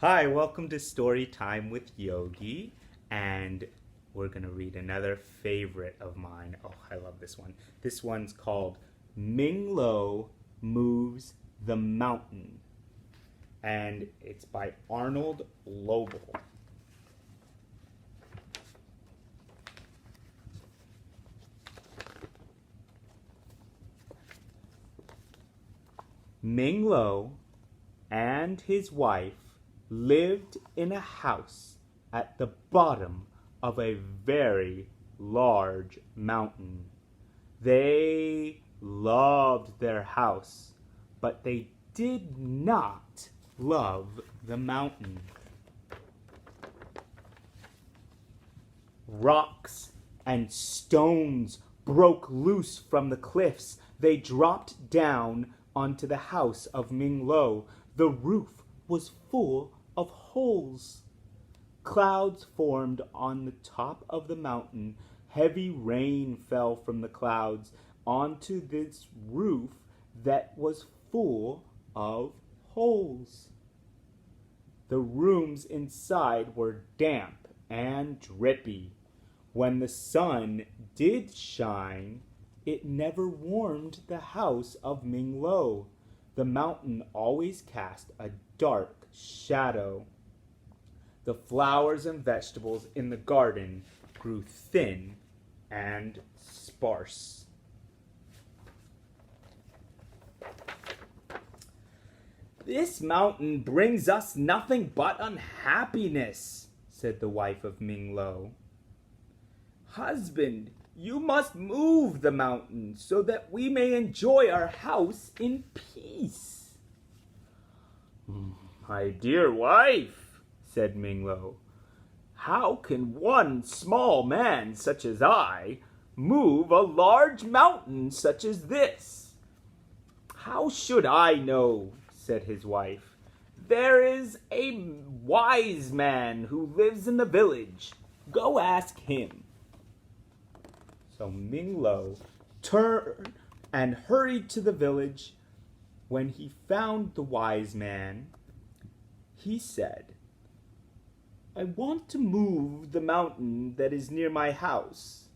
Hi, welcome to Storytime with Yogi, and we're going to read another favorite of mine. Oh, I love this one. This one's called Ming Moves the Mountain, and it's by Arnold Lobel. Ming and his wife lived in a house at the bottom of a very large mountain. They loved their house, but they did not love the mountain. Rocks and stones broke loose from the cliffs. They dropped down onto the house of Ming. The roof was full of holes. Clouds formed on the top of the mountain. Heavy rain fell from the clouds onto this roof that was full of holes. The rooms inside were damp and drippy. When the sun did shine, it never warmed the house of Ming. The mountain always cast a dark shadow. The flowers and vegetables in the garden grew thin and sparse. "This mountain brings us nothing but unhappiness," said the wife of Ming. "Husband, you must move the mountain so that we may enjoy our house in peace." "My dear wife," said Ming, "how can one small man such as I move a large mountain such as this?" "How should I know?" said his wife. "There is a wise man who lives in the village. Go ask him." So Ming turned and hurried to the village. When he found the wise man, he said, "I want to move the mountain that is near my house."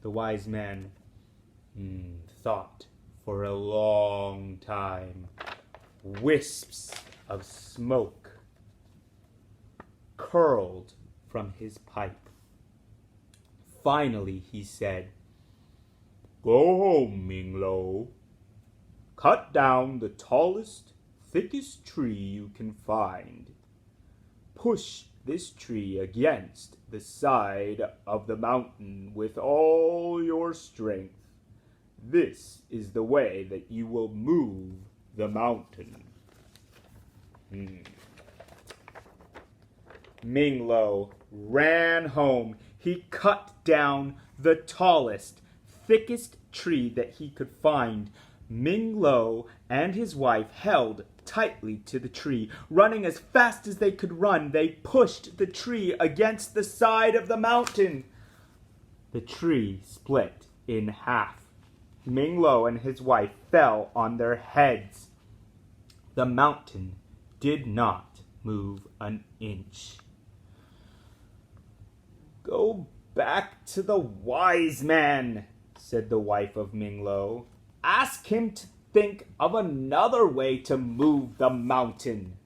The wise man thought for a long time. Wisps of smoke curled from his pipe. Finally he said, "Go home, Ming. Cut down the tallest, thickest tree you can find. Push this tree against the side of the mountain with all your strength. This is the way that you will move the mountain." Ming ran home. He cut down the tallest, thickest tree that he could find. Ming and his wife held tightly to the tree. Running as fast as they could run, they pushed the tree against the side of the mountain. The tree split in half. Ming and his wife fell on their heads. The mountain did not move an inch. "Go back to the wise man," said the wife of Ming. "Ask him to think of another way to move the mountain."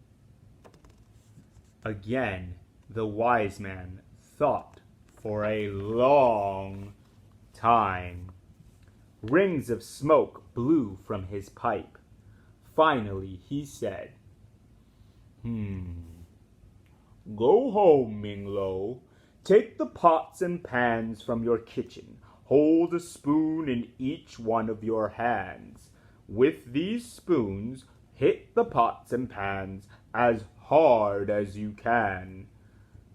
Again, the wise man thought for a long time. Rings of smoke blew from his pipe. Finally, he said, "Go home, Ming. Take the pots and pans from your kitchen. Hold a spoon in each one of your hands. With these spoons, hit the pots and pans as hard as you can.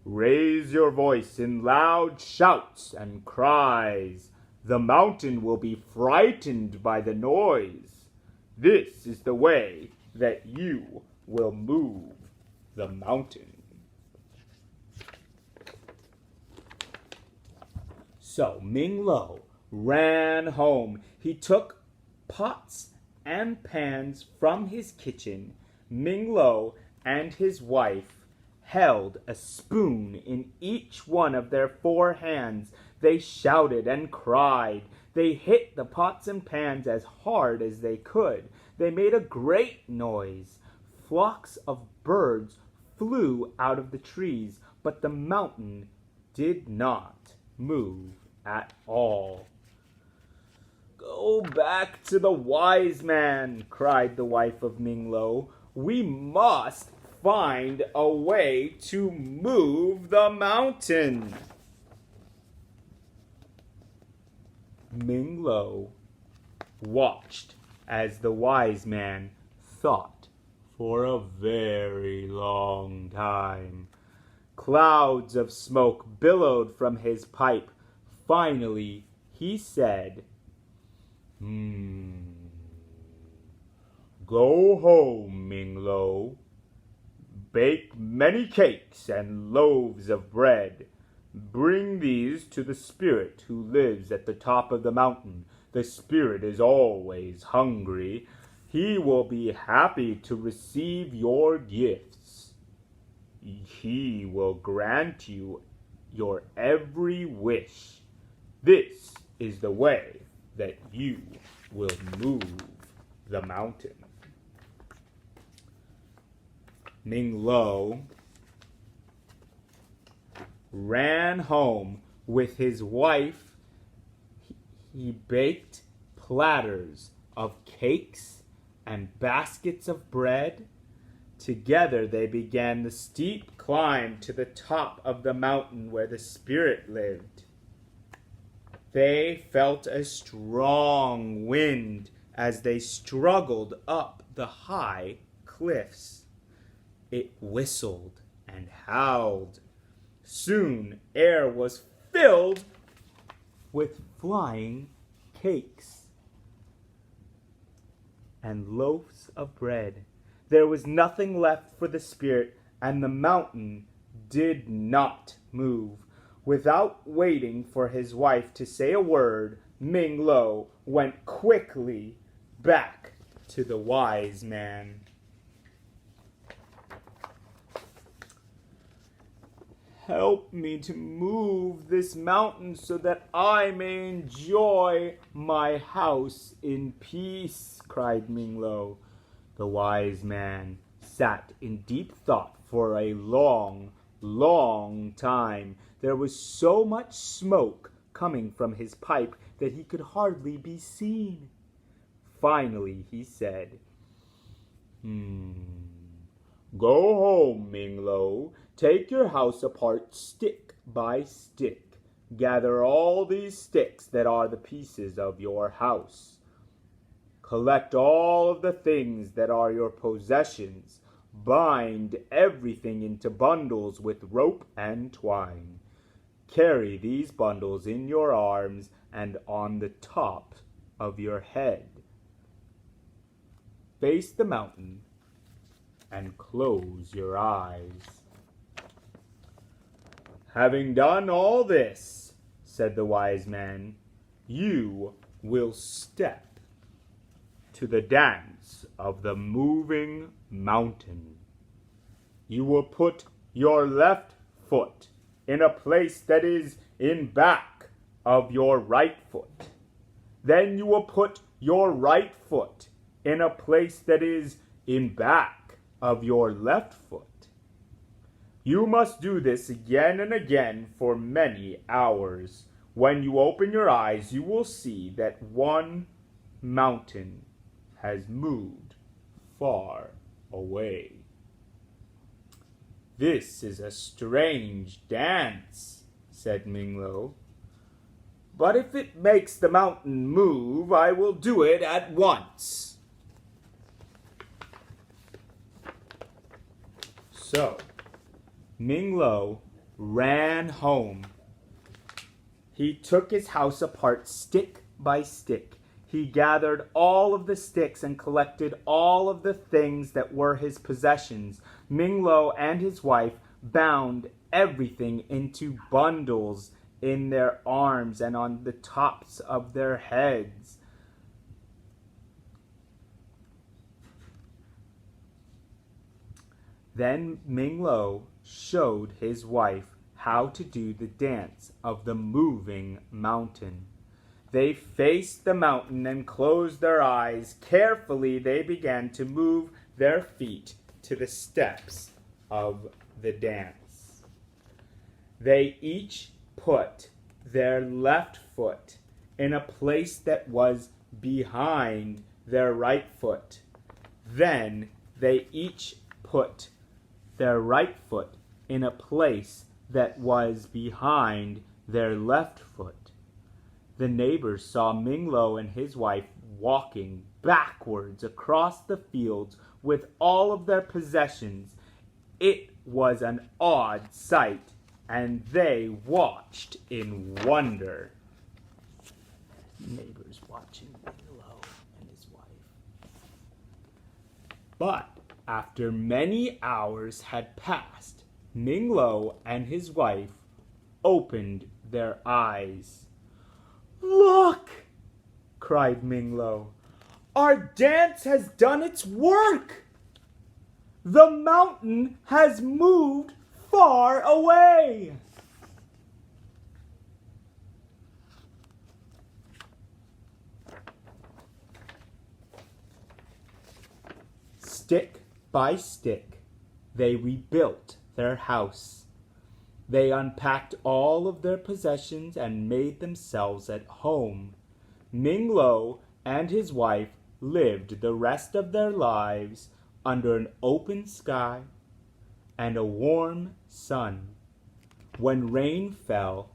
Raise your voice in loud shouts and cries. The mountain will be frightened by the noise. This is the way that you will move the mountain." So Ming ran home. He took pots and pans from his kitchen. Ming and his wife held a spoon in each one of their 4 hands. They shouted and cried. They hit the pots and pans as hard as they could. They made a great noise. Flocks of birds flew out of the trees, but the mountain did not move at all. "Go back to the wise man," cried the wife of Ming Lo. "We must find a way to move the mountain." Ming Lo watched as the wise man thought for a very long time. Clouds of smoke billowed from his pipe. Finally, he said, "Go home, Ming Lo. Bake many cakes and loaves of bread. Bring these to the spirit who lives at the top of the mountain. The spirit is always hungry. He will be happy to receive your gifts. He will grant you your every wish. This is the way that you will move the mountain." Ming Lo ran home with his wife. He baked platters of cakes and baskets of bread. Together they began the steep climb to the top of the mountain where the spirit lived. They felt a strong wind as they struggled up the high cliffs. It whistled and howled. Soon air was filled with flying cakes and loaves of bread. There was nothing left for the spirit, and the mountain did not move. Without waiting for his wife to say a word, Ming Lo went quickly back to the wise man. "Help me to move this mountain so that I may enjoy my house in peace," cried Ming Lo. The wise man sat in deep thought for a long, long time. There was so much smoke coming from his pipe that he could hardly be seen. Finally he said, "Go home, Ming Lo. Take your house apart stick by stick. Gather all these sticks that are the pieces of your house. Collect all of the things that are your possessions. Bind everything into bundles with rope and twine. Carry these bundles in your arms and on the top of your head. Face the mountain and close your eyes." "Having done all this," said the wise man, "you will step to the dance of the moving mountain. You will put your left foot in a place that is in back of your right foot. Then you will put your right foot in a place that is in back of your left foot. You must do this again and again for many hours. When you open your eyes, you will see that one mountain has moved far away." "This is a strange dance," said Ming Lo. "But if it makes the mountain move, I will do it at once." So Ming Lo ran home. He took his house apart stick by stick. He gathered all of the sticks and collected all of the things that were his possessions. Ming Lo and his wife bound everything into bundles in their arms and on the tops of their heads. Then Ming Lo showed his wife how to do the dance of the moving mountain. They faced the mountain and closed their eyes. Carefully, they began to move their feet to the steps of the dance. They each put their left foot in a place that was behind their right foot. Then they each put their right foot in a place that was behind their left foot. The neighbors saw Ming Lo and his wife walking backwards across the fields with all of their possessions. It was an odd sight, and they watched in wonder. Neighbors watching Ming Lo and his wife. But after many hours had passed, Ming Lo and his wife opened their eyes. "Look!" cried Ming Lo. "Our dance has done its work! The mountain has moved far away!" Stick by stick, they rebuilt their house. They unpacked all of their possessions and made themselves at home. Ming Lo and his wife lived the rest of their lives under an open sky and a warm sun. When rain fell,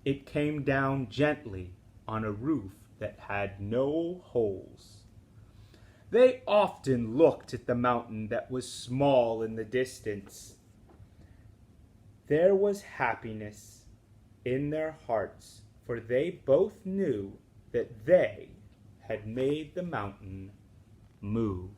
it came down gently on a roof that had no holes. They often looked at the mountain that was small in the distance. There was happiness in their hearts, for they both knew that they had made the mountain move.